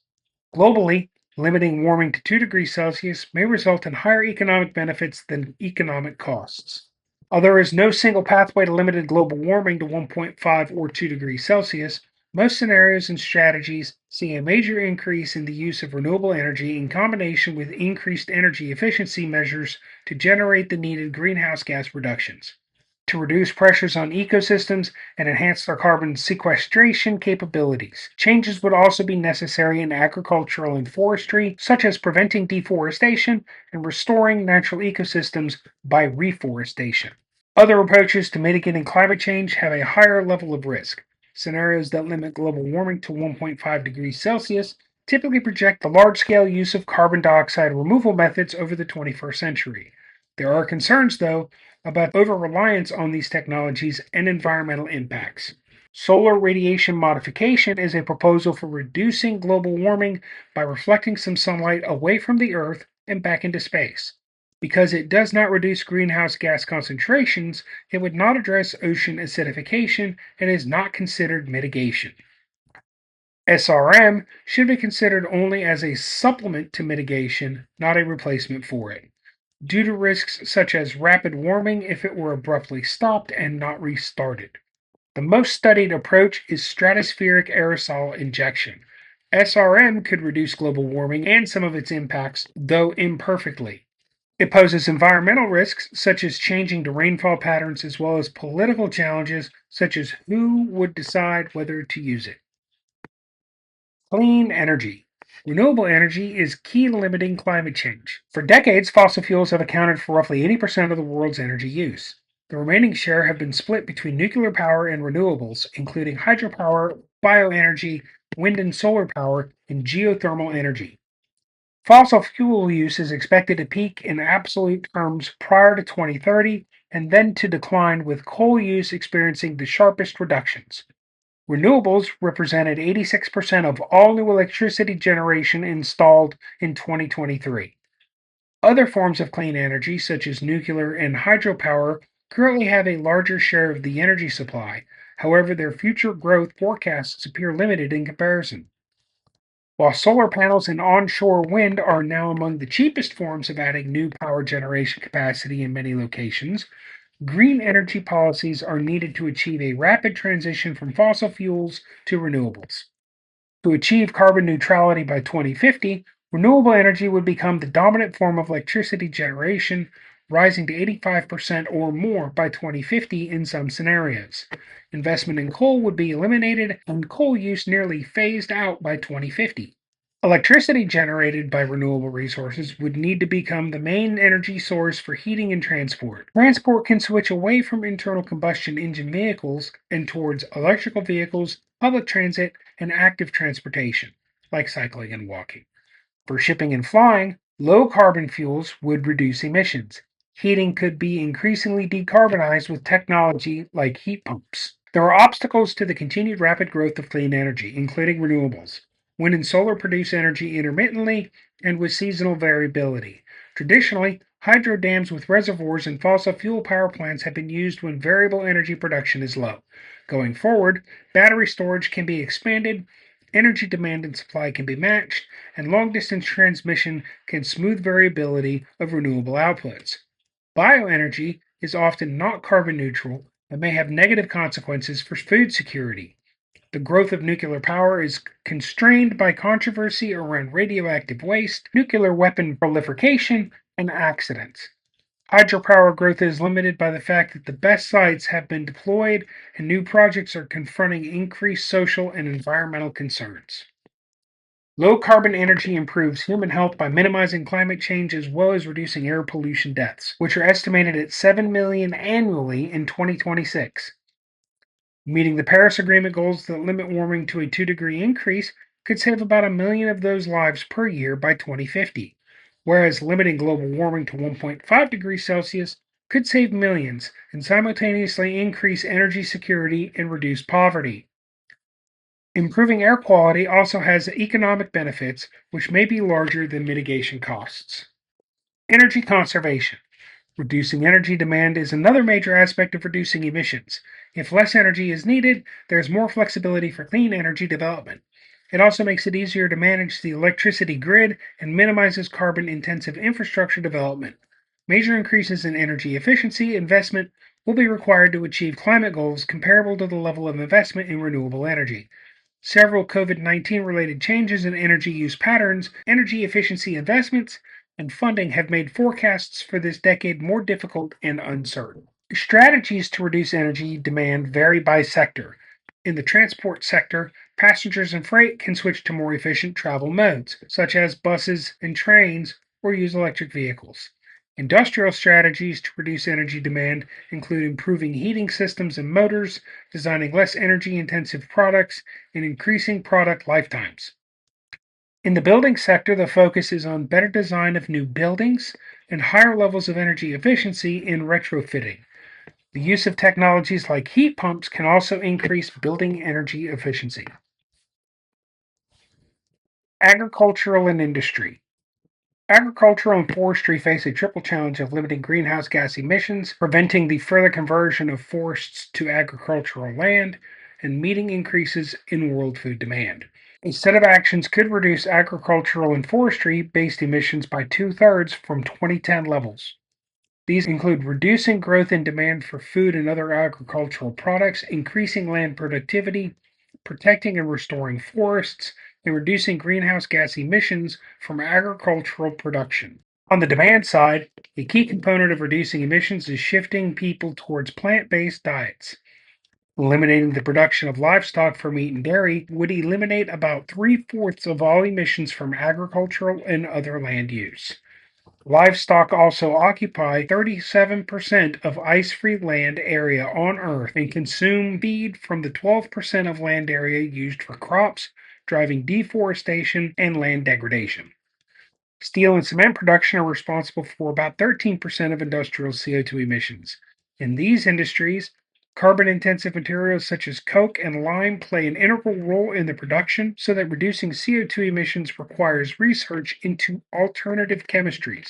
Globally, limiting warming to 2 degrees Celsius may result in higher economic benefits than economic costs. Although there is no single pathway to limited global warming to 1.5 or 2 degrees Celsius, most scenarios and strategies see a major increase in the use of renewable energy in combination with increased energy efficiency measures to generate the needed greenhouse gas reductions. To reduce pressures on ecosystems and enhance their carbon sequestration capabilities. Changes would also be necessary in agricultural and forestry, such as preventing deforestation and restoring natural ecosystems by reforestation. Other approaches to mitigating climate change have a higher level of risk. Scenarios that limit global warming to 1.5 degrees Celsius typically project the large scale use of carbon dioxide removal methods over the 21st century. There are concerns, though, about over reliance on these technologies and environmental impacts. Solar radiation modification is a proposal for reducing global warming by reflecting some sunlight away from the Earth and back into space. Because it does not reduce greenhouse gas concentrations, it would not address ocean acidification and is not considered mitigation. SRM should be considered only as a supplement to mitigation, not a replacement for it, due to risks such as rapid warming if it were abruptly stopped and not restarted. The most studied approach is stratospheric aerosol injection. SRM could reduce global warming and some of its impacts, though imperfectly. It poses environmental risks such as changing to rainfall patterns as well as political challenges such as who would decide whether to use it. Clean energy. Renewable energy is key to limiting climate change. For decades, fossil fuels have accounted for roughly 80% of the world's energy use. The remaining share have been split between nuclear power and renewables, including hydropower, bioenergy, wind and solar power, and geothermal energy. Fossil fuel use is expected to peak in absolute terms prior to 2030 and then to decline, with coal use experiencing the sharpest reductions. Renewables represented 86% of all new electricity generation installed in 2023. Other forms of clean energy, such as nuclear and hydropower, currently have a larger share of the energy supply. However, their future growth forecasts appear limited in comparison. While solar panels and onshore wind are now among the cheapest forms of adding new power generation capacity in many locations, green energy policies are needed to achieve a rapid transition from fossil fuels to renewables. To achieve carbon neutrality by 2050, renewable energy would become the dominant form of electricity generation, rising to 85% or more by 2050 in some scenarios. Investment in coal would be eliminated and coal use nearly phased out by 2050. Electricity generated by renewable resources would need to become the main energy source for heating and transport. Transport can switch away from internal combustion engine vehicles and towards electrical vehicles, public transit, and active transportation, like cycling and walking. For shipping and flying, low carbon fuels would reduce emissions. Heating could be increasingly decarbonized with technology like heat pumps. There are obstacles to the continued rapid growth of clean energy, including renewables. Wind and solar produce energy intermittently and with seasonal variability. Traditionally, hydro dams with reservoirs and fossil fuel power plants have been used when variable energy production is low. Going forward, battery storage can be expanded, energy demand and supply can be matched, and long distance transmission can smooth variability of renewable outputs. Bioenergy is often not carbon neutral and may have negative consequences for food security. The growth of nuclear power is constrained by controversy around radioactive waste, nuclear weapon proliferation, and accidents. Hydropower growth is limited by the fact that the best sites have been deployed and new projects are confronting increased social and environmental concerns. Low carbon energy improves human health by minimizing climate change as well as reducing air pollution deaths, which are estimated at 7 million annually in 2026. Meeting the Paris Agreement goals that limit warming to a 2-degree increase could save about a million of those lives per year by 2050, whereas limiting global warming to 1.5 degrees Celsius could save millions and simultaneously increase energy security and reduce poverty. Improving air quality also has economic benefits, which may be larger than mitigation costs. Energy conservation. Reducing energy demand is another major aspect of reducing emissions. If less energy is needed, there's more flexibility for clean energy development. It also makes it easier to manage the electricity grid and minimizes carbon intensive infrastructure development. Major increases in energy efficiency investment will be required to achieve climate goals comparable to the level of investment in renewable energy. Several COVID-19 related changes in energy use patterns, energy efficiency investments, and funding have made forecasts for this decade more difficult and uncertain. Strategies to reduce energy demand vary by sector. In the transport sector, passengers and freight can switch to more efficient travel modes, such as buses and trains, or use electric vehicles. Industrial strategies to reduce energy demand include improving heating systems and motors, designing less energy intensive products, and increasing product lifetimes. In the building sector, the focus is on better design of new buildings and higher levels of energy efficiency in retrofitting. The use of technologies like heat pumps can also increase building energy efficiency. Agricultural and industry. Agricultural and forestry face a triple challenge of limiting greenhouse gas emissions, preventing the further conversion of forests to agricultural land, and meeting increases in world food demand. A set of actions could reduce agricultural and forestry based emissions by two-thirds from 2010 levels. These include reducing growth in demand for food and other agricultural products, increasing land productivity, protecting and restoring forests, and reducing greenhouse gas emissions from agricultural production. On the demand side, a key component of reducing emissions is shifting people towards plant based diets. Eliminating the production of livestock for meat and dairy would eliminate about three-fourths of all emissions from agricultural and other land use. Livestock also occupy 37% of ice-free land area on Earth and consume feed from the 12% of land area used for crops, driving deforestation and land degradation. Steel and cement production are responsible for about 13% of industrial CO2 emissions. In these industries, carbon-intensive materials such as coke and lime play an integral role in the production, so that reducing CO2 emissions requires research into alternative chemistries.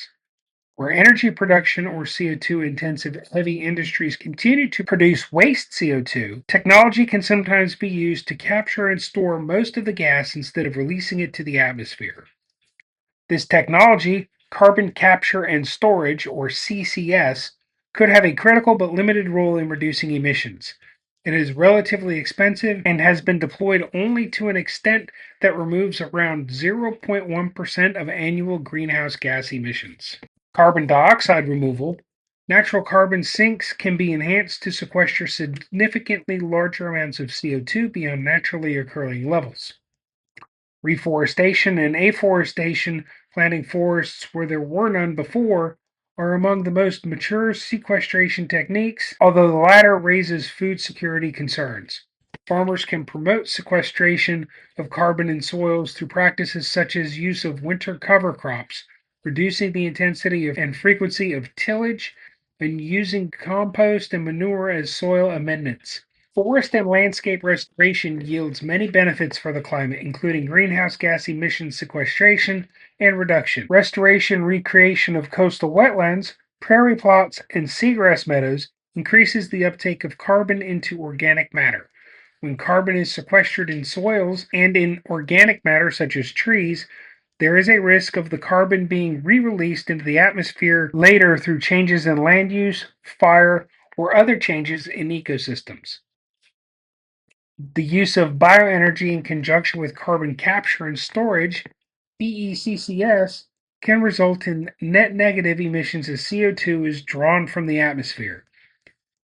Where energy production or CO2 intensive heavy industries continue to produce waste CO2, technology can sometimes be used to capture and store most of the gas instead of releasing it to the atmosphere. This technology, carbon capture and storage, or CCS, could have a critical but limited role in reducing emissions. It is relatively expensive and has been deployed only to an extent that removes around 0.1% of annual greenhouse gas emissions. Carbon dioxide removal. Natural carbon sinks can be enhanced to sequester significantly larger amounts of CO2 beyond naturally occurring levels. Reforestation and afforestation, planting forests where there were none before, are among the most mature sequestration techniques, although the latter raises food security concerns. Farmers can promote sequestration of carbon in soils through practices such as use of winter cover crops, reducing the intensity and frequency of tillage, and using compost and manure as soil amendments. Forest and landscape restoration yields many benefits for the climate, including greenhouse gas emission sequestration and reduction. Restoration, recreation of coastal wetlands, prairie plots, and seagrass meadows increases the uptake of carbon into organic matter. When carbon is sequestered in soils and in organic matter such as trees, there is a risk of the carbon being re-released into the atmosphere later through changes in land use, fire, or other changes in ecosystems. The use of bioenergy in conjunction with carbon capture and storage, BECCS, can result in net negative emissions as CO2 is drawn from the atmosphere.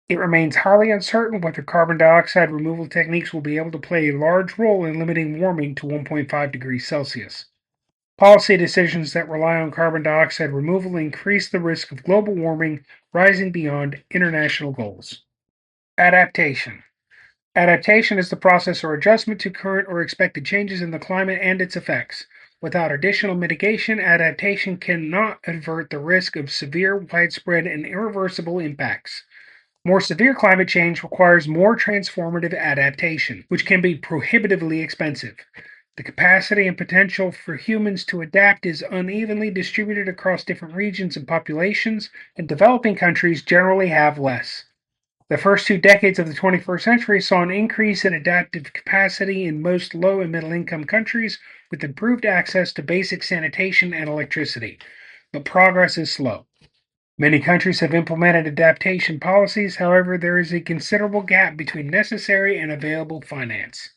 It remains highly uncertain whether carbon dioxide removal techniques will be able to play a large role in limiting warming to 1.5 degrees Celsius. Policy decisions that rely on carbon dioxide removal increase the risk of global warming rising beyond international goals. Adaptation. Adaptation is the process or adjustment to current or expected changes in the climate and its effects. Without additional mitigation, adaptation cannot avert the risk of severe, widespread, and irreversible impacts. More severe climate change requires more transformative adaptation, which can be prohibitively expensive. The capacity and potential for humans to adapt is unevenly distributed across different regions and populations, and developing countries generally have less. The first 2 decades of the 21st century saw an increase in adaptive capacity in most low and middle income countries with improved access to basic sanitation and electricity, but progress is slow. Many countries have implemented adaptation policies, however, there is a considerable gap between necessary and available finance.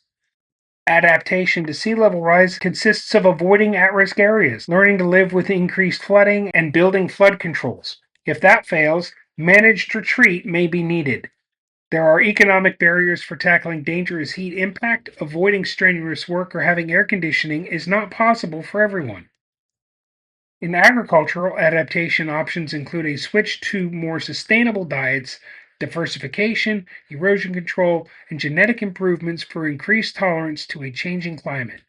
Adaptation to sea level rise consists of avoiding at risk areas, learning to live with increased flooding, and building flood controls. If that fails, managed retreat may be needed. There are economic barriers for tackling dangerous heat impact. Avoiding strenuous work or having air conditioning is not possible for everyone. In agricultural, adaptation options include a switch to more sustainable diets, diversification, erosion control, and genetic improvements for increased tolerance to a changing climate.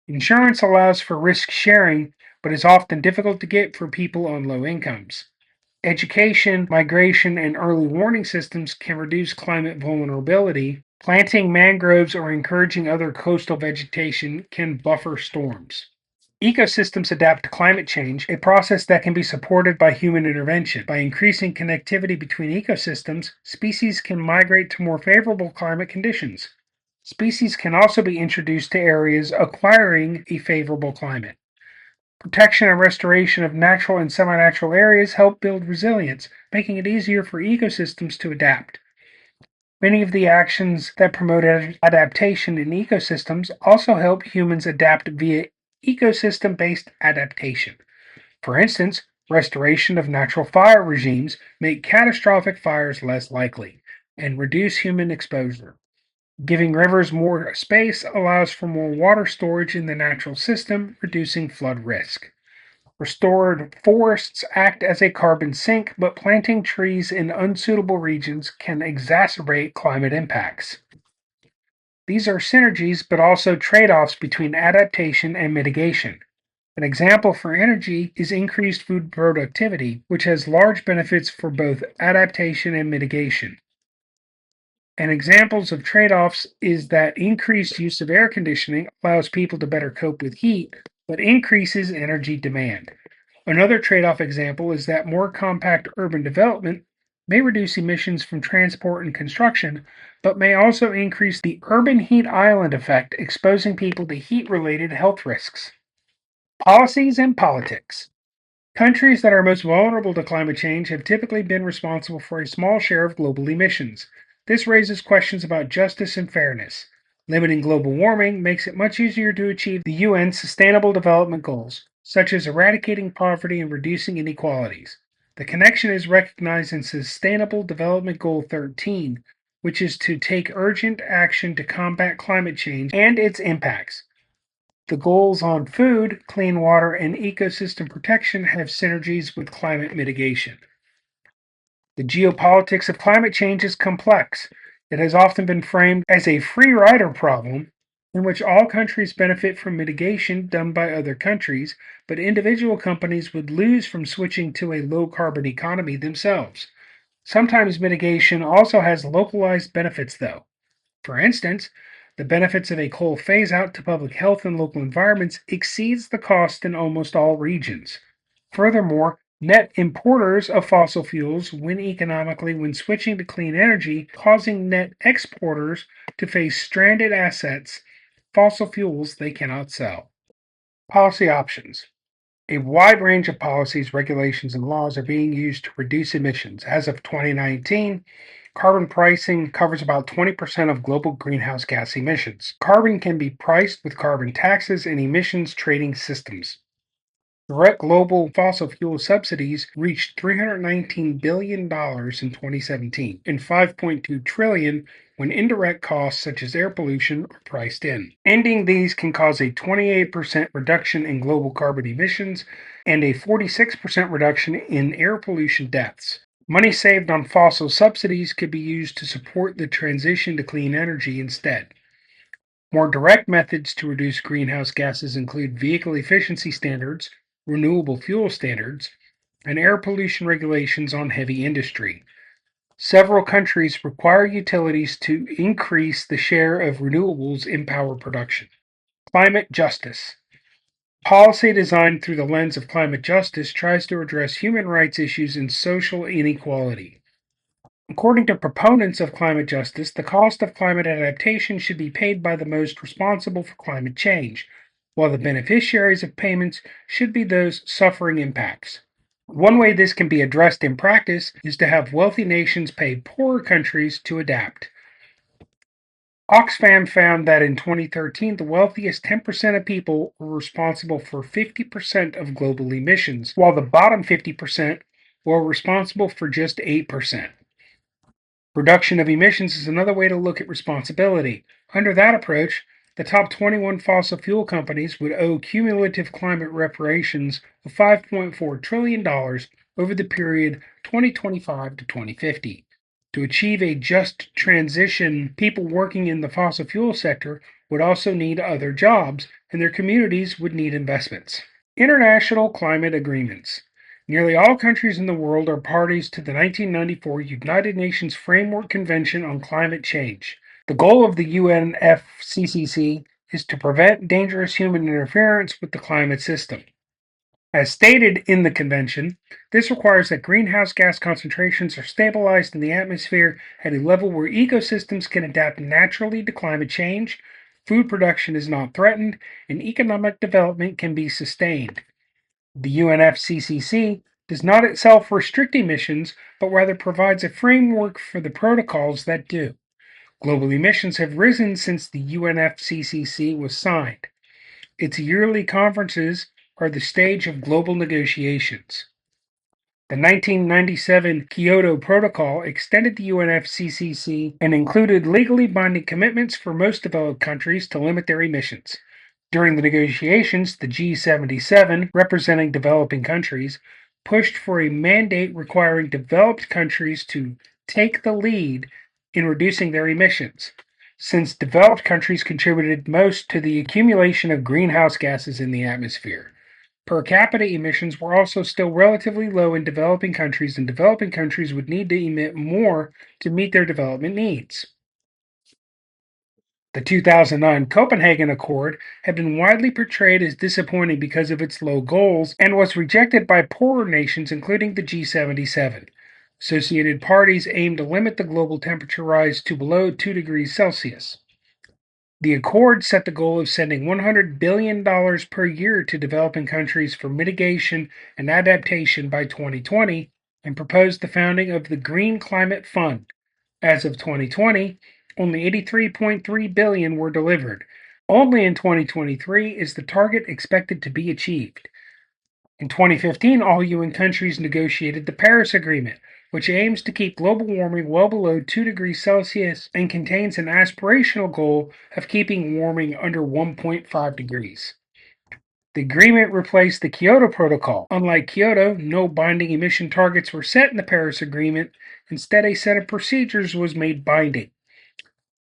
Insurance allows for risk sharing, but is often difficult to get for people on low incomes. Education, migration, and early warning systems can reduce climate vulnerability. Planting mangroves or encouraging other coastal vegetation can buffer storms. Ecosystems adapt to climate change, a process that can be supported by human intervention. By increasing connectivity between ecosystems, species can migrate to more favorable climate conditions. Species can also be introduced to areas acquiring a favorable climate. Protection and restoration of natural and semi natural areas help build resilience, making it easier for ecosystems to adapt. Many of the actions that promote adaptation in ecosystems also help humans adapt via ecosystem based adaptation. For instance, restoration of natural fire regimes make catastrophic fires less likely and reduce human exposure. Giving rivers more space allows for more water storage in the natural system, reducing flood risk. Restored forests act as a carbon sink, but planting trees in unsuitable regions can exacerbate climate impacts. These are synergies, but also trade offs between adaptation and mitigation. An example for energy is increased food productivity, which has large benefits for both adaptation and mitigation. And examples of trade offs is that increased use of air conditioning allows people to better cope with heat, but increases energy demand. Another trade off example is that more compact urban development may reduce emissions from transport and construction, but may also increase the urban heat island effect, exposing people to heat related health risks. Policies and politics. Countries that are most vulnerable to climate change have typically been responsible for a small share of global emissions. This raises questions about justice and fairness. Limiting global warming makes it much easier to achieve the UN's Sustainable Development Goals, such as eradicating poverty and reducing inequalities. The connection is recognized in Sustainable Development Goal 13, which is to take urgent action to combat climate change and its impacts. The goals on food, clean water, and ecosystem protection have synergies with climate mitigation. The geopolitics of climate change is complex. It has often been framed as a free rider problem in which all countries benefit from mitigation done by other countries, but individual companies would lose from switching to a low carbon economy themselves. Sometimes mitigation also has localized benefits, though. For instance, the benefits of a coal phase out to public health and local environments exceeds the cost in almost all regions. Furthermore, net importers of fossil fuels win economically when switching to clean energy, causing net exporters to face stranded assets, fossil fuels they cannot sell. Policy options. A wide range of policies, regulations, and laws are being used to reduce emissions. As of 2019, carbon pricing covers about 20% of global greenhouse gas emissions. Carbon can be priced with carbon taxes and emissions trading systems. Direct global fossil fuel subsidies reached $319 billion in 2017 and $5.2 trillion when indirect costs such as air pollution are priced in. Ending these can cause a 28% reduction in global carbon emissions and a 46% reduction in air pollution deaths. Money saved on fossil subsidies could be used to support the transition to clean energy instead. More direct methods to reduce greenhouse gases include vehicle efficiency standards, renewable fuel standards, and air pollution regulations on heavy industry. Several countries require utilities to increase the share of renewables in power production. Climate justice. Policy designed through the lens of climate justice tries to address human rights issues and social inequality. According to proponents of climate justice, the cost of climate adaptation should be paid by the most responsible for climate change, while the beneficiaries of payments should be those suffering impacts. One way this can be addressed in practice is to have wealthy nations pay poorer countries to adapt. Oxfam found that in 2013, the wealthiest 10% of people were responsible for 50% of global emissions, while the bottom 50% were responsible for just 8%. Reduction of emissions is another way to look at responsibility. Under that approach, the top 21 fossil fuel companies would owe cumulative climate reparations of $5.4 trillion over the period 2025 to 2050. To achieve a just transition, people working in the fossil fuel sector would also need other jobs, and their communities would need investments. International climate agreements. Nearly all countries in the world are parties to the 1994 United Nations Framework Convention on Climate Change. The goal of the UNFCCC is to prevent dangerous human interference with the climate system. As stated in the convention, this requires that greenhouse gas concentrations are stabilized in the atmosphere at a level where ecosystems can adapt naturally to climate change, food production is not threatened, and economic development can be sustained. The UNFCCC does not itself restrict emissions, but rather provides a framework for the protocols that do. Global emissions have risen since the UNFCCC was signed. Its yearly conferences are the stage of global negotiations. The 1997 Kyoto Protocol extended the UNFCCC and included legally binding commitments for most developed countries to limit their emissions. During the negotiations, the G77, representing developing countries, pushed for a mandate requiring developed countries to take the lead in reducing their emissions, since developed countries contributed most to the accumulation of greenhouse gases in the atmosphere. Per capita emissions were also still relatively low in developing countries, and developing countries would need to emit more to meet their development needs. The 2009 Copenhagen Accord had been widely portrayed as disappointing because of its low goals and was rejected by poorer nations, including the G77. Associated parties aimed to limit the global temperature rise to below 2 degrees Celsius. The accord set the goal of sending $100 billion per year to developing countries for mitigation and adaptation by 2020 and proposed the founding of the Green Climate Fund. As of 2020, only 83.3 billion were delivered. Only in 2023 is the target expected to be achieved. In 2015, all UN countries negotiated the Paris Agreement, which aims to keep global warming well below 2 degrees Celsius and contains an aspirational goal of keeping warming under 1.5 degrees. The agreement replaced the Kyoto Protocol. Unlike Kyoto, no binding emission targets were set in the Paris Agreement. Instead, a set of procedures was made binding.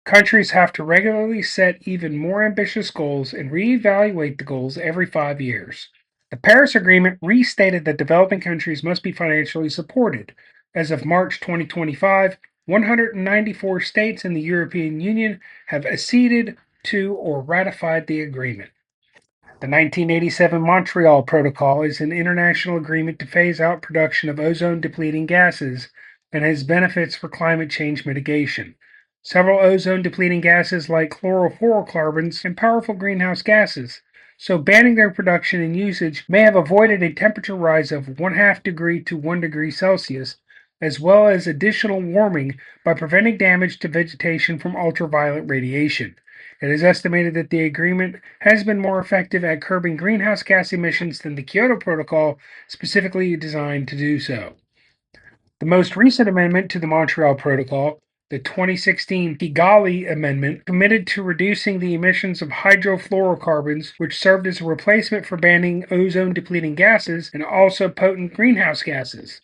Countries have to regularly set even more ambitious goals and reevaluate the goals every 5 years. The Paris Agreement restated that developing countries must be financially supported. As of March 2025, 194 states in the European Union have acceded to or ratified the agreement. The 1987 Montreal Protocol is an international agreement to phase out production of ozone depleting gases and has benefits for climate change mitigation. Several ozone depleting gases like chlorofluorocarbons and powerful greenhouse gases, so banning their production and usage may have avoided a temperature rise of 1/2 degree to 1 degree Celsius, as well as additional warming by preventing damage to vegetation from ultraviolet radiation. It is estimated that the agreement has been more effective at curbing greenhouse gas emissions than the Kyoto Protocol, specifically designed to do so. The most recent amendment to the Montreal Protocol, the 2016 Kigali Amendment, committed to reducing the emissions of hydrofluorocarbons, which served as a replacement for banning ozone depleting gases and also potent greenhouse gases.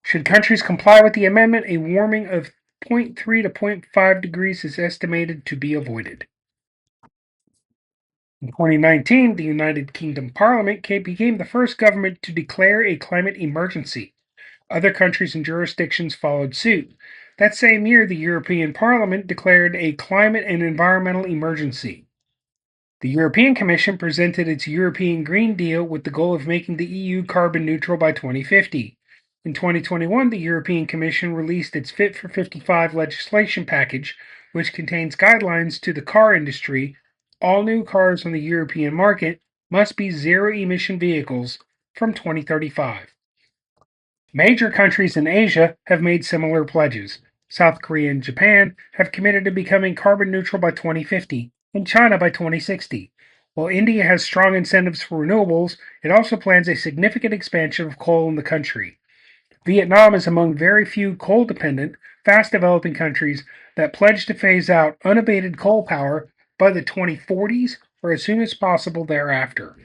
Should countries comply with the amendment, a warming of 0.3 to 0.5 degrees is estimated to be avoided. In 2019, the United Kingdom Parliament became the first government to declare a climate emergency. Other countries and jurisdictions followed suit. That same year, the European Parliament declared a climate and environmental emergency. The European Commission presented its European Green Deal with the goal of making the EU carbon neutral by 2050. In 2021, the European Commission released its Fit for 55 legislation package, which contains guidelines to the car industry. All new cars on the European market must be zero emission vehicles from 2035. Major countries in Asia have made similar pledges. South Korea and Japan have committed to becoming carbon neutral by 2050, and China by 2060. While India has strong incentives for renewables, it also plans a significant expansion of coal in the country. Vietnam is among very few coal dependent, fast developing countries that pledge to phase out unabated coal power by the 2040s or as soon as possible thereafter.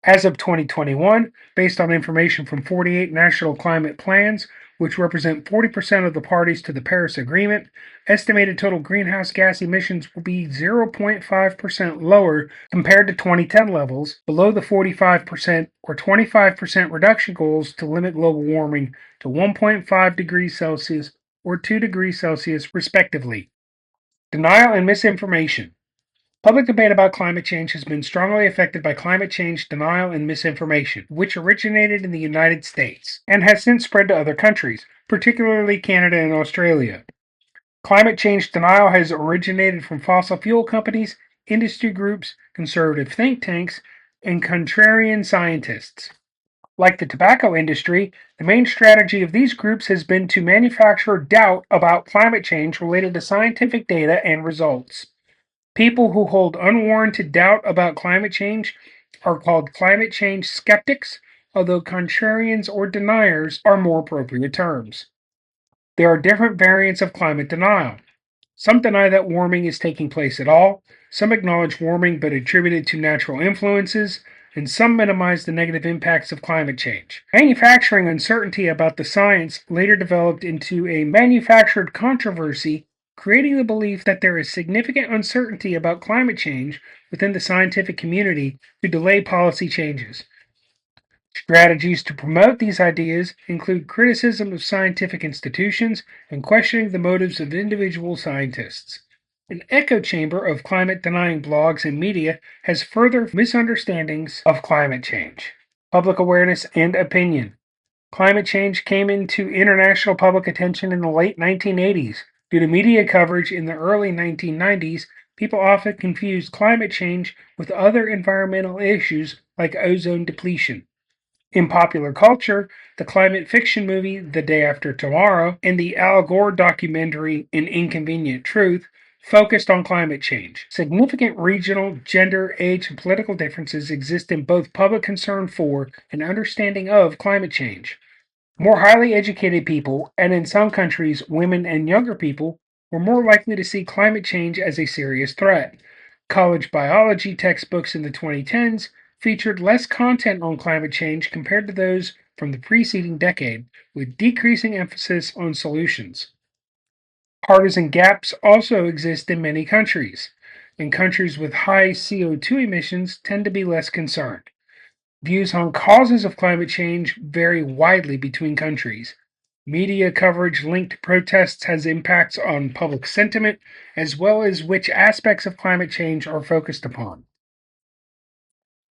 As of 2021, based on information from 48 national climate plans, which represent 40% of the parties to the Paris Agreement, estimated total greenhouse gas emissions will be 0.5% lower compared to 2010 levels, below the 45% or 25% reduction goals to limit global warming to 1.5 degrees Celsius or 2 degrees Celsius, respectively. Denial and misinformation. Public debate about climate change has been strongly affected by climate change denial and misinformation, which originated in the United States and has since spread to other countries, particularly Canada and Australia. Climate change denial has originated from fossil fuel companies, industry groups, conservative think tanks, and contrarian scientists. Like the tobacco industry, the main strategy of these groups has been to manufacture doubt about climate change related to scientific data and results. People who hold unwarranted doubt about climate change are called climate change skeptics, although contrarians or deniers are more appropriate terms. There are different variants of climate denial. Some deny that warming is taking place at all, some acknowledge warming but attribute it to natural influences, and some minimize the negative impacts of climate change. Manufacturing uncertainty about the science later developed into a manufactured controversy, creating the belief that there is significant uncertainty about climate change within the scientific community to delay policy changes. Strategies to promote these ideas include criticism of scientific institutions and questioning the motives of individual scientists. An echo chamber of climate denying blogs and media has further misunderstandings of climate change. Public awareness and opinion. Climate change came into international public attention in the late 1980s. Due to media coverage in the early 1990s, people often confused climate change with other environmental issues like ozone depletion. In popular culture, the climate fiction movie The Day After Tomorrow and the Al Gore documentary An Inconvenient Truth focused on climate change. Significant regional, gender, age, and political differences exist in both public concern for and understanding of climate change. More highly educated people, and in some countries, women and younger people, were more likely to see climate change as a serious threat. College biology textbooks in the 2010s featured less content on climate change compared to those from the preceding decade, with decreasing emphasis on solutions. Partisan gaps also exist in many countries, and countries with high CO2 emissions tend to be less concerned. Views on causes of climate change vary widely between countries. Media coverage linked to protests has impacts on public sentiment, as well as which aspects of climate change are focused upon.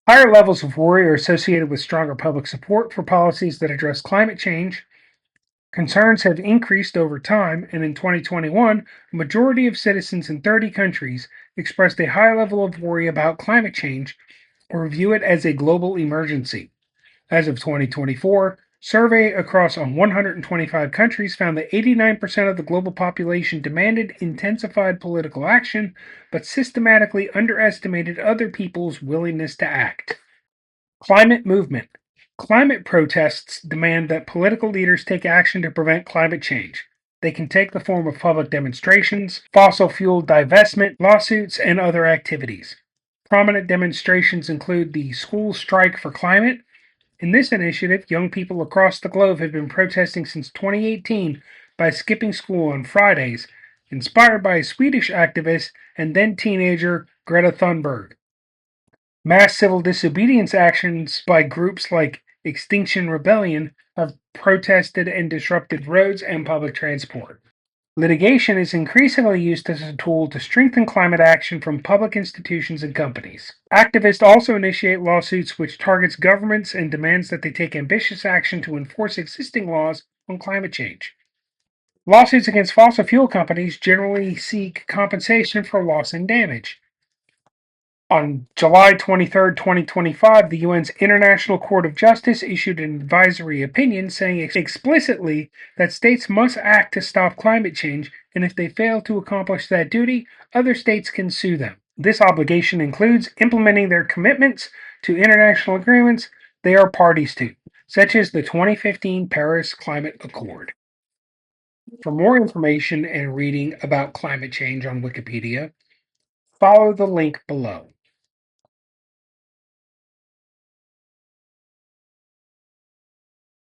Higher levels of worry are associated with stronger public support for policies that address climate change. Concerns have increased over time, and in 2021, a majority of citizens in 30 countries expressed a high level of worry about climate change or view it as a global emergency. As of 2024, survey across 125 countries found that 89% of the global population demanded intensified political action, but systematically underestimated other people's willingness to act. Climate movement. Climate protests demand that political leaders take action to prevent climate change. They can take the form of public demonstrations, fossil fuel divestment, lawsuits, and other activities. Prominent demonstrations include the School Strike for Climate, In this initiative, young people across the globe have been protesting since 2018 by skipping school on Fridays, inspired by Swedish activist and then teenager Greta Thunberg. Mass civil disobedience actions by groups like Extinction Rebellion have protested and disrupted roads and public transport. Litigation is increasingly used as a tool to strengthen climate action from public institutions and companies. Activists also initiate lawsuits which targets governments and demands that they take ambitious action to enforce existing laws on climate change. Lawsuits against fossil fuel companies generally seek compensation for loss and damage. On July 23rd, 2025, the UN's International Court of Justice issued an advisory opinion saying explicitly that states must act to stop climate change, and if they fail to accomplish that duty, other states can sue them. This obligation includes implementing their commitments to international agreements they are parties to, such as the 2015 Paris Climate Accord. For more information and reading about climate change on Wikipedia, follow the link below.